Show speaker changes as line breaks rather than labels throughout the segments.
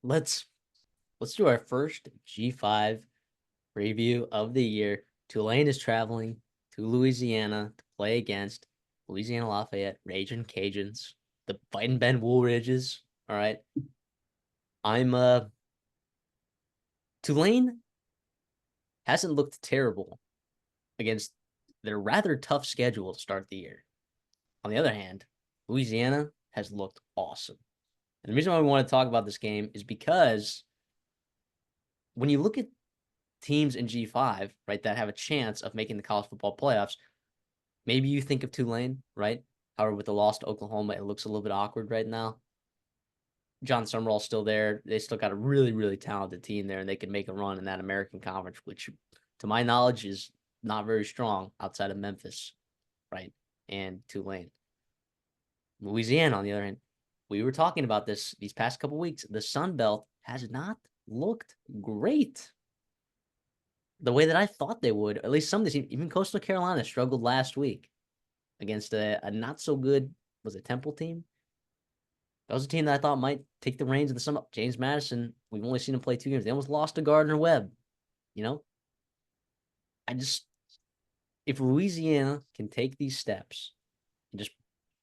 let's do our first G5 preview of the year. Tulane is traveling to Louisiana to play against Louisiana Lafayette Raging Cajuns, the Fighting Ben Woolridges. All right. I'm Tulane hasn't looked terrible against their rather tough schedule to start the year. On the other hand, Louisiana has looked awesome. And the reason why we want to talk about this game is because when you look at teams in G5, right, that have a chance of making the college football playoffs, maybe you think of Tulane, right? However, with the loss to Oklahoma, it looks a little bit awkward right now. John Summerall's still there. They still got a really, really talented team there, and they can make a run in that American Conference, which, to my knowledge, is not very strong outside of Memphis, right? And Tulane. Louisiana, on the other hand, we were talking about this these past couple weeks. The Sun Belt has not looked great the way that I thought they would. At least some of the teams, even Coastal Carolina struggled last week against a not so good, was it Temple team? That was a team that I thought might take the reins of the Sun Belt. James Madison, we've only seen him play 2 games. They almost lost to Gardner Webb. You know, I just, if Louisiana can take these steps and just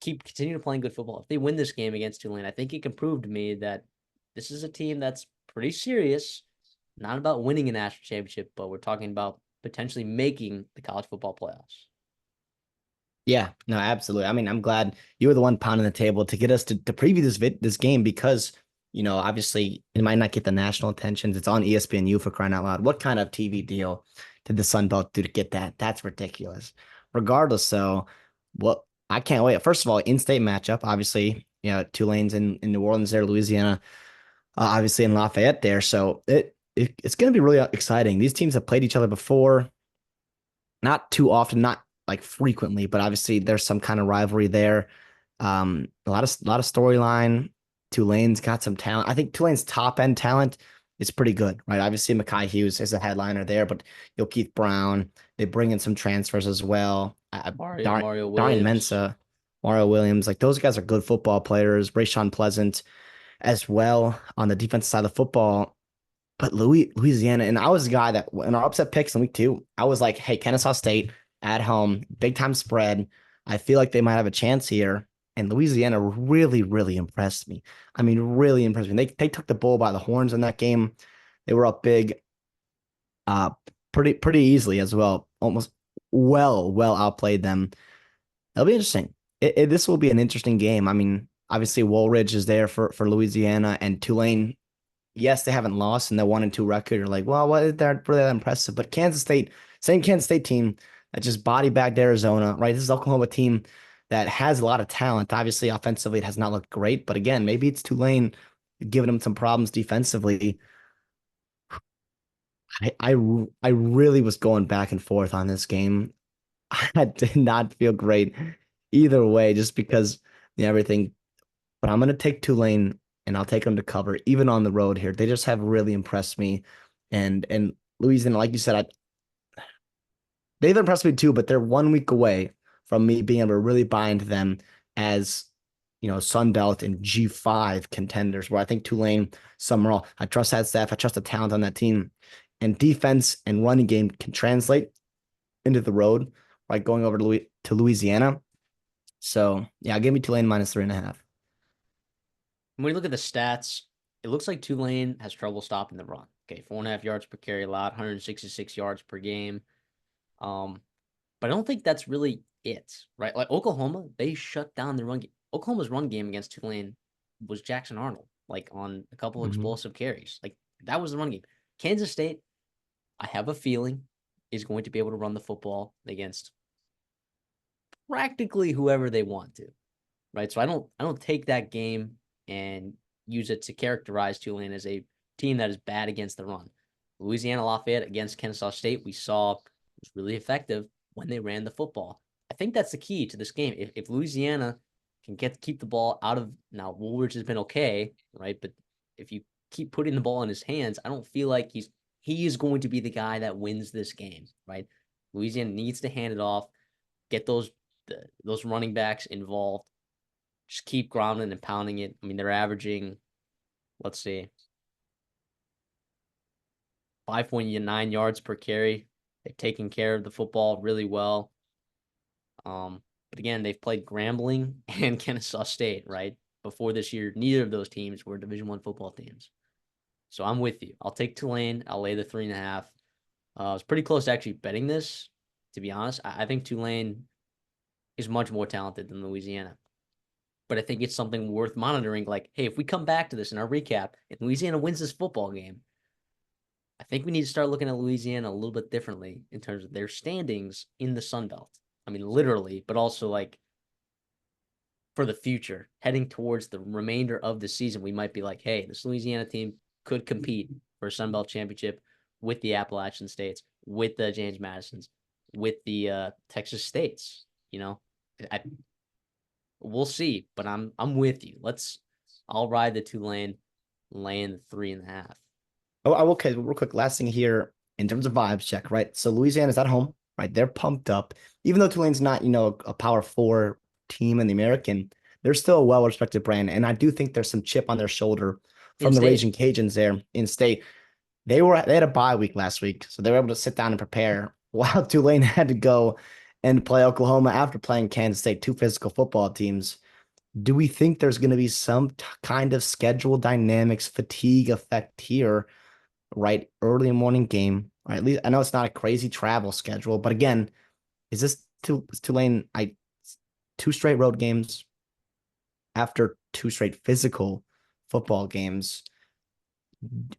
continue to playing good football, if they win this game against Tulane, I think it can prove to me that this is a team that's pretty serious. Not about winning a national championship, but we're talking about potentially making the college football playoffs.
Yeah, no, absolutely. I mean, I'm glad you were the one pounding the table to get us to preview this game because, obviously it might not get the national attention. It's on ESPNU for crying out loud. What kind of TV deal did the Sun Belt do to get that? That's ridiculous. Regardless, so what I can't wait. First of all, in-state matchup, obviously, Tulane's in New Orleans there, Louisiana, obviously in Lafayette there. So it's going to be really exciting. These teams have played each other before, not too often, not like frequently, but obviously there's some kind of rivalry there. A lot of storyline. Tulane's got some talent. I think Tulane's top end talent is pretty good, right? Obviously, Makai Hughes is a headliner there, but Keith Brown. They bring in some transfers as well.
Mario
Darian
Williams.
Mensah, Mario Williams, like those guys are good football players. Rayshon Pleasant as well on the defensive side of the football. But Louisiana, and I was a guy that in our upset picks in week 2, I was like, hey, Kennesaw State at home, big time spread. I feel like they might have a chance here. And Louisiana really, really impressed me. I mean, really impressed me. They took the bull by the horns in that game. They were up big, uh, pretty easily as well. Almost well outplayed them. It'll be interesting. This will be an interesting game. I mean, obviously Woolridge is there for Louisiana and Tulane. Yes, they haven't lost and they're 1-2 record. You're like, well, what is that really that impressive? But Kansas State, same Kansas State team that just body bagged Arizona, right? This is Oklahoma team that has a lot of talent. Obviously, offensively, it has not looked great, but again, maybe it's Tulane giving them some problems defensively. I really was going back and forth on this game. I did not feel great either way, just because everything. But I'm gonna take Tulane and I'll take them to cover, even on the road here. They just have really impressed me. And Louisiana, like you said, they've impressed me too, but they're 1 week away from me being able to really buy into them as Sun Belt and G5 contenders, where I think Tulane, Summerall, I trust that staff, I trust the talent on that team. And defense and running game can translate into the road, right? Going over to Louisiana. So yeah, give me Tulane -3.5.
When we look at the stats, it looks like Tulane has trouble stopping the run. Okay, 4.5 yards per carry allowed, 166 yards per game. Um, but I don't think that's really it, right? Like Oklahoma, they shut down the run game. Oklahoma's run game against Tulane was Jackson Arnold, like on a couple
Mm-hmm.
explosive carries. Like that was the run game. Kansas State, I have a feeling, is going to be able to run the football against practically whoever they want to, right? So I don't take that game and use it to characterize Tulane as a team that is bad against the run. Louisiana Lafayette against Kennesaw State, we saw was really effective when they ran the football. I think that's the key to this game. If Louisiana can keep the ball out of now, Woolridge has been okay, right? But if you keep putting the ball in his hands, I don't feel like he is going to be the guy that wins this game, right? Louisiana needs to hand it off, get those running backs involved, just keep grounding and pounding it. I mean, they're averaging, let's see, 5.9 yards per carry. They've taken care of the football really well. But again, they've played Grambling and Kennesaw State, right? Before this year, neither of those teams were Division I football teams. So I'm with you. I'll take Tulane. I'll lay the 3.5. I was pretty close to actually betting this, to be honest. I think Tulane is much more talented than Louisiana. But I think it's something worth monitoring. Like, hey, if we come back to this in our recap and Louisiana wins this football game, I think we need to start looking at Louisiana a little bit differently in terms of their standings in the Sun Belt. I mean, literally, but also like for the future, heading towards the remainder of the season, we might be like, hey, this Louisiana team could compete for a Sun Belt championship with the Appalachian states, with the James Madisons, with the Texas states. You know, I we'll see, but I'm with you. I'll ride the Tulane, laying the 3.5.
Oh, okay, real quick, last thing here in terms of vibes check, right? So Louisiana's at home, right? They're pumped up. Even though Tulane's not, a power four team in the American, they're still a well-respected brand. And I do think there's some chip on their shoulder
In
from the
state,
Raging Cajuns there in state. They had a bye week last week, so they were able to sit down and prepare while Tulane had to go and play Oklahoma after playing Kansas State, two physical football teams. Do we think there's going to be some kind of schedule dynamics fatigue effect here, right? Early morning game, right? At least I know it's not a crazy travel schedule, but again, is Tulane? Two straight road games after two straight physical football games.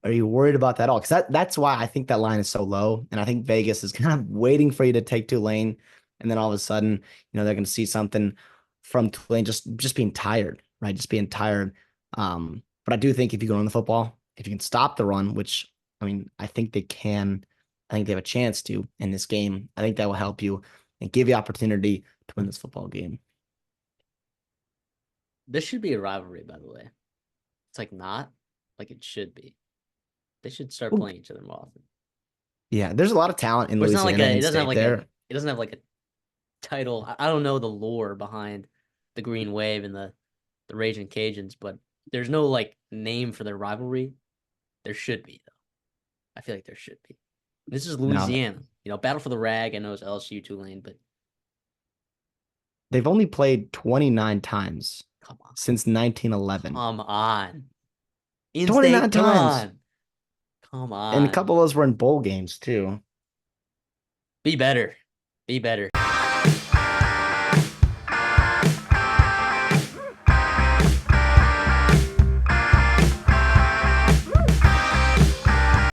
Are you worried about that at all? Because that's why I think that line is so low, and I think Vegas is kind of waiting for you to take Tulane, and then all of a sudden, they're going to see something from Tulane just being tired, right? Just being tired. But I do think if you go on the football, if you can stop the run, which I mean, I think they can, I think they have a chance to in this game. I think that will help you and give you opportunity to win this football game.
this should be a rivalry, by the way. It's like not like it should be. They should start
Well,
playing each other more often.
yeah, there's a lot of talent in
But it's not like
Louisiana
a. It
and
doesn't have
state
like a.
there.
It doesn't have like a title. I don't know the lore behind the Green Wave and the Raging Cajuns, but there's no like name for their rivalry. There should be though. I feel like there should be. This is
Now,
Louisiana. Battle for the rag. I know it's LSU Tulane, but
they've only played 29 times
come on,
since 1911.
come on, in
29
state. Come
times.
on, come
And a
on.
couple of those were in bowl games too.
Be better. Be better.